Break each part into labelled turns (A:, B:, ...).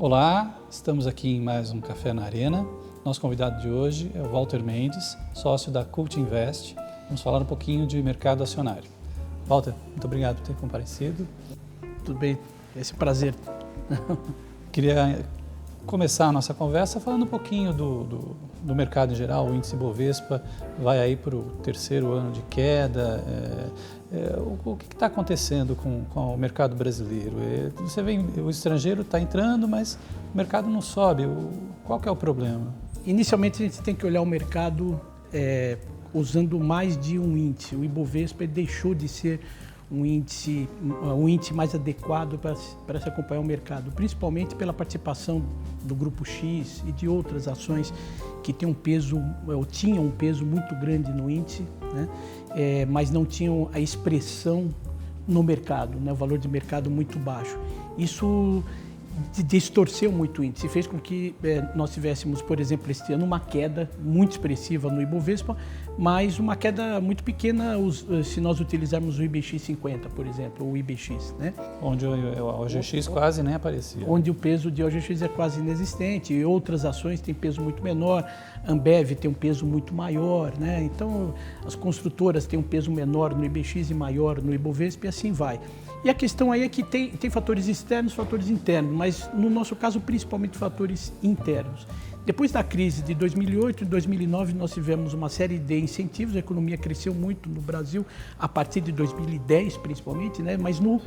A: Olá, estamos aqui em mais um Café na Arena. Nosso convidado de hoje é o Walter Mendes, sócio da Cult Invest. Vamos falar um pouquinho de mercado acionário. Walter, muito obrigado por ter comparecido.
B: Tudo bem, esse prazer.
A: Queria começar a nossa conversa falando um pouquinho do mercado em geral. O índice Bovespa vai aí para o terceiro ano de queda. O que está acontecendo com o mercado brasileiro? Você vê, o estrangeiro está entrando, mas o mercado não sobe. Qual que é o problema?
B: Inicialmente a gente tem que olhar o mercado usando mais de um índice. O Ibovespa deixou de ser um índice mais adequado para se acompanhar o mercado, principalmente pela participação do Grupo X e de outras ações que tinham um peso muito grande no índice, né? Mas não tinham a expressão no mercado, né? O valor de mercado muito baixo. Isso distorceu muito o índice, fez com que nós tivéssemos, por exemplo, este ano uma queda muito expressiva no Ibovespa, mas uma queda muito pequena se nós utilizarmos o IBX 50, por exemplo, ou o IBX, né?
A: Onde o OGX quase nem aparecia.
B: Onde o peso de OGX é quase inexistente, e outras ações têm peso muito menor, Ambev tem um peso muito maior, né? Então as construtoras têm um peso menor no IBX e maior no Ibovespa e assim vai. E a questão aí é que tem fatores externos, fatores internos, mas no nosso caso principalmente fatores internos. Depois da crise de 2008 e 2009 nós tivemos uma série de incentivos, a economia cresceu muito no Brasil a partir de 2010 principalmente, né? Mas no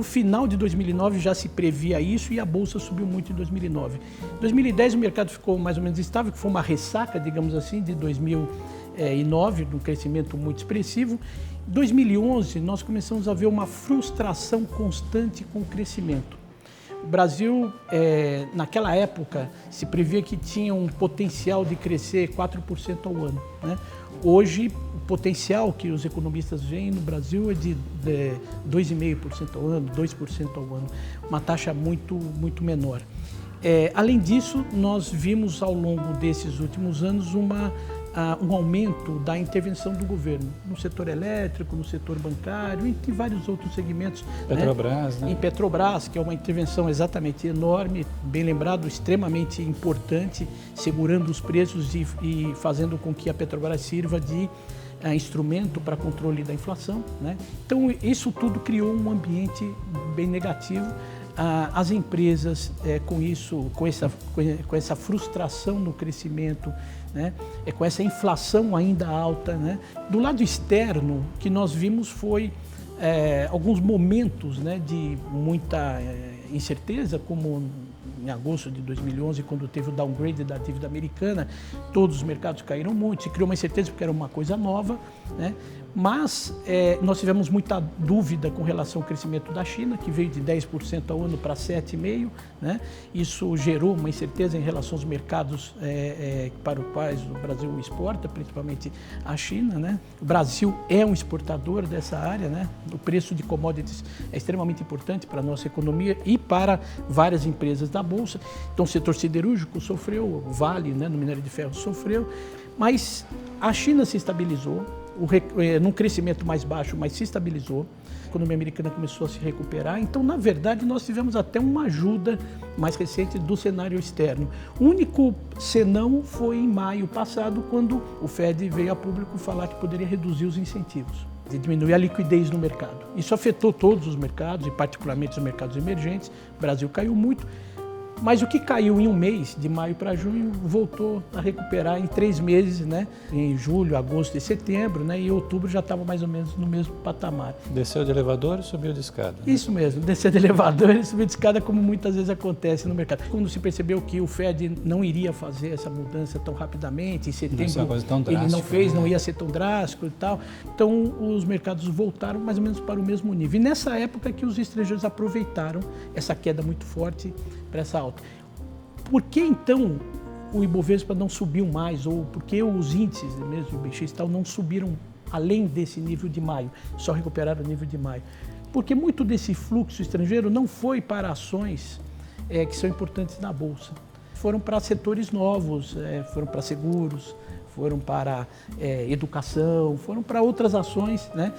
B: final de 2009 já se previa isso e a bolsa subiu muito em 2009. Em 2010 o mercado ficou mais ou menos estável, que foi uma ressaca, digamos assim, de 2009, de um crescimento muito expressivo. Em 2011 nós começamos a ver uma frustração constante com o crescimento. O Brasil, naquela época, se previa que tinha um potencial de crescer 4% ao ano, né? Hoje, o potencial que os economistas veem no Brasil é de 2,5% ao ano, 2% ao ano, uma taxa muito, muito menor. Além disso, nós vimos ao longo desses últimos anos um aumento da intervenção do governo no setor elétrico, no setor bancário e em vários outros segmentos.
A: Petrobras, né?
B: Em Petrobras, que é uma intervenção exatamente enorme, bem lembrado, extremamente importante, segurando os preços e fazendo com que a Petrobras sirva de instrumento para controle da inflação, né? Então, isso tudo criou um ambiente bem negativo. As empresas, com essa frustração no crescimento, né, com essa inflação ainda alta, né? Do lado externo, o que nós vimos foi alguns momentos, né, de muita incerteza, como em agosto de 2011, quando teve o downgrade da dívida americana, todos os mercados caíram muito, se criou uma incerteza porque era uma coisa nova, né? Mas nós tivemos muita dúvida com relação ao crescimento da China, que veio de 10% ao ano para 7,5%, né? Isso gerou uma incerteza em relação aos mercados para os quais o Brasil exporta, principalmente a China, né? O Brasil é um exportador dessa área, né? O preço de commodities é extremamente importante para a nossa economia e para várias empresas da Bolsa. Então o setor siderúrgico sofreu, o Vale, né, no minério de ferro sofreu, mas a China se estabilizou, num crescimento mais baixo, mas se estabilizou. A economia americana começou a se recuperar. Então, na verdade, nós tivemos até uma ajuda mais recente do cenário externo. O único senão foi em maio passado, quando o Fed veio a público falar que poderia reduzir os incentivos e diminuir a liquidez no mercado. Isso afetou todos os mercados, e particularmente os mercados emergentes. O Brasil caiu muito. Mas o que caiu em um mês, de maio para junho, voltou a recuperar em 3 meses, né? Em julho, agosto e setembro, né? E outubro já estava mais ou menos no mesmo patamar.
A: Desceu de elevador e subiu de escada. Né?
B: Isso mesmo, descer de elevador e subir de escada, como muitas vezes acontece no mercado. Quando se percebeu que o Fed não iria fazer essa mudança tão rapidamente, em setembro ele não fez, não ia ser tão drástico e tal, então os mercados voltaram mais ou menos para o mesmo nível. E nessa época que os estrangeiros aproveitaram essa queda muito forte para essa alta. Por que então o Ibovespa não subiu mais, ou por que os índices, mesmo o IBX e tal, não subiram além desse nível de maio, só recuperaram o nível de maio? Porque muito desse fluxo estrangeiro não foi para ações que são importantes na Bolsa, foram para setores novos, foram para seguros, foram para educação, foram para outras ações, né?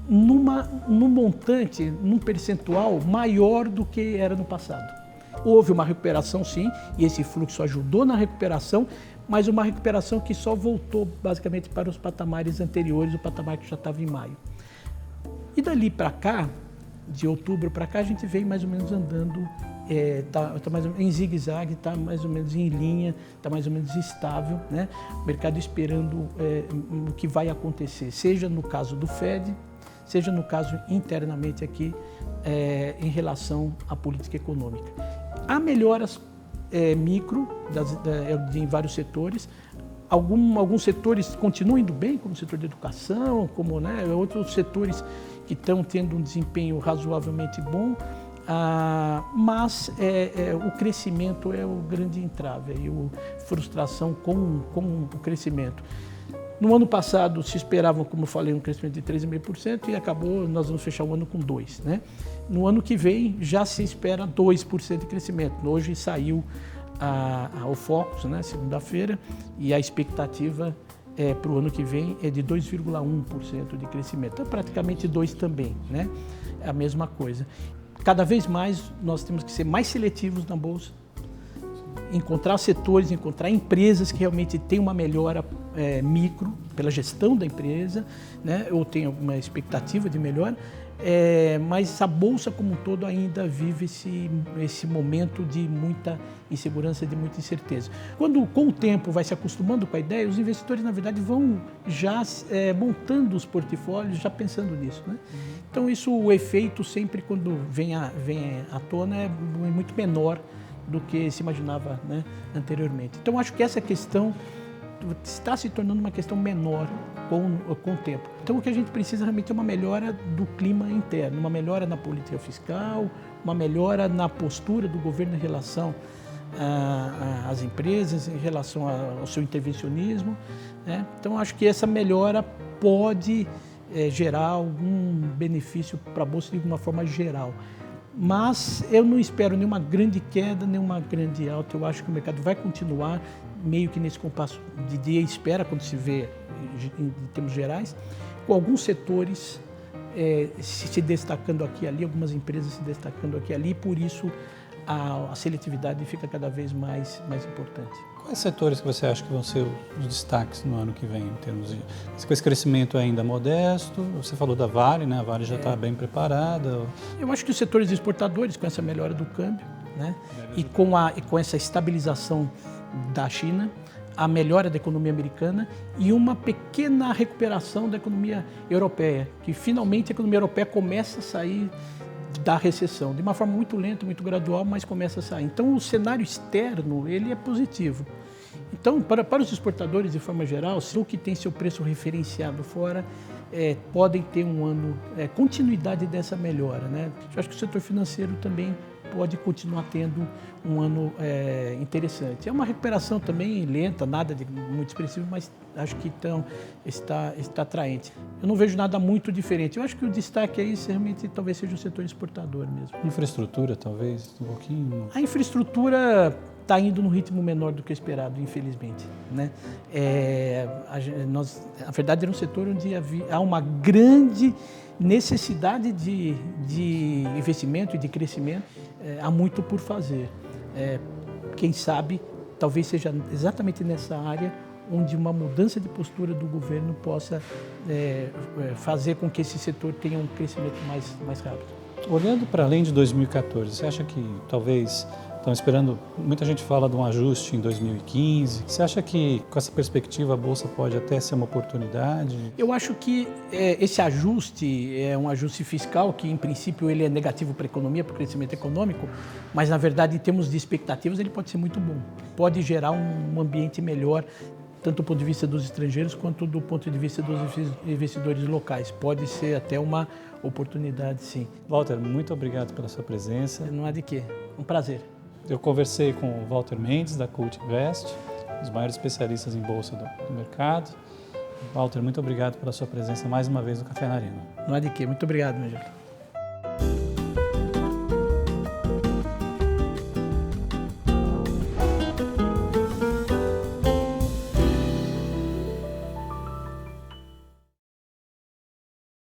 B: Num montante, num percentual maior do que era no passado. houve uma recuperação sim, e esse fluxo ajudou na recuperação, mas uma recuperação que só voltou basicamente para os patamares anteriores, o patamar que já estava em maio. E dali para cá, de outubro para cá, a gente veio mais ou menos andando, tá mais ou menos em zigue-zague, está mais ou menos em linha, está mais ou menos estável, né? O mercado esperando o que vai acontecer, seja no caso do Fed, seja no caso internamente aqui em relação à política econômica. Há melhoras micro em vários setores. Alguns setores continuam indo bem, como o setor de educação, como outros setores que estão tendo um desempenho razoavelmente bom, mas o crescimento é o grande entrave, a frustração com o crescimento. No ano passado se esperava, como eu falei, um crescimento de 3,5% e acabou, nós vamos fechar o ano com 2%. Né? No ano que vem já se espera 2% de crescimento. Hoje saiu o Focus, né, segunda-feira, e a expectativa para o ano que vem é de 2,1% de crescimento. Então, praticamente 2% também, né? É a mesma coisa. Cada vez mais nós temos que ser mais seletivos na Bolsa, encontrar setores, encontrar empresas que realmente têm uma melhora micro pela gestão da empresa, né, ou tem alguma expectativa de melhora, mas a Bolsa como um todo ainda vive esse momento de muita insegurança, de muita incerteza. Quando com o tempo vai se acostumando com a ideia, os investidores na verdade vão já montando os portfólios, já pensando nisso, né? Então o efeito sempre quando vem à tona é muito menor do que se imaginava, né, anteriormente. Então acho que essa questão está se tornando uma questão menor com o tempo. Então o que a gente precisa realmente é uma melhora do clima interno, uma melhora na política fiscal, uma melhora na postura do governo em relação às empresas, em relação ao seu intervencionismo, né? Então acho que essa melhora pode gerar algum benefício para a Bolsa de uma forma geral. Mas eu não espero nenhuma grande queda, nenhuma grande alta. Eu acho que o mercado vai continuar meio que nesse compasso de dia e espera, quando se vê em termos gerais, com alguns setores se destacando aqui e ali, algumas empresas se destacando aqui e ali, e por isso a seletividade fica cada vez mais importante.
A: Quais setores que você acha que vão ser os destaques no ano que vem, em termos de... Com esse crescimento ainda modesto, você falou da Vale, né? A Vale já está bem preparada.
B: Eu acho que os setores exportadores, com essa melhora do câmbio, né? E com essa estabilização da China, a melhora da economia americana e uma pequena recuperação da economia europeia, que finalmente a economia europeia começa a sair da recessão, de uma forma muito lenta, muito gradual, mas começa a sair. Então o cenário externo ele é positivo. Então para os exportadores de forma geral, se o que tem seu preço referenciado fora, podem ter um ano, continuidade dessa melhora, né? Eu acho que o setor financeiro também pode continuar tendo um ano interessante. É uma recuperação também lenta, nada de muito expressivo, mas acho que está atraente. Eu não vejo nada muito diferente. Eu acho que o destaque aí realmente talvez seja o setor exportador mesmo.
A: Infraestrutura, talvez, um pouquinho?
B: A infraestrutura está indo num ritmo menor do que o esperado, infelizmente, né? Na verdade, era um setor onde há uma grande necessidade de investimento e de crescimento, há muito por fazer. Quem sabe, talvez seja exatamente nessa área onde uma mudança de postura do governo possa fazer com que esse setor tenha um crescimento mais rápido.
A: Olhando para além de 2014, você acha que talvez estão esperando, muita gente fala de um ajuste em 2015, você acha que com essa perspectiva a Bolsa pode até ser uma oportunidade?
B: Eu acho que esse ajuste é um ajuste fiscal que em princípio ele é negativo para a economia, para o crescimento econômico, mas na verdade em termos de expectativas ele pode ser muito bom, pode gerar um ambiente melhor, tanto do ponto de vista dos estrangeiros quanto do ponto de vista dos investidores locais. Pode ser até uma oportunidade, sim.
A: Walter, muito obrigado pela sua presença.
B: Não há de quê. Um prazer.
A: Eu conversei com o Walter Mendes, da Cult Invest, um dos maiores especialistas em bolsa do mercado. Walter, muito obrigado pela sua presença mais uma vez no Café na Arena.
B: Não há de quê. Muito obrigado, meu Júlio.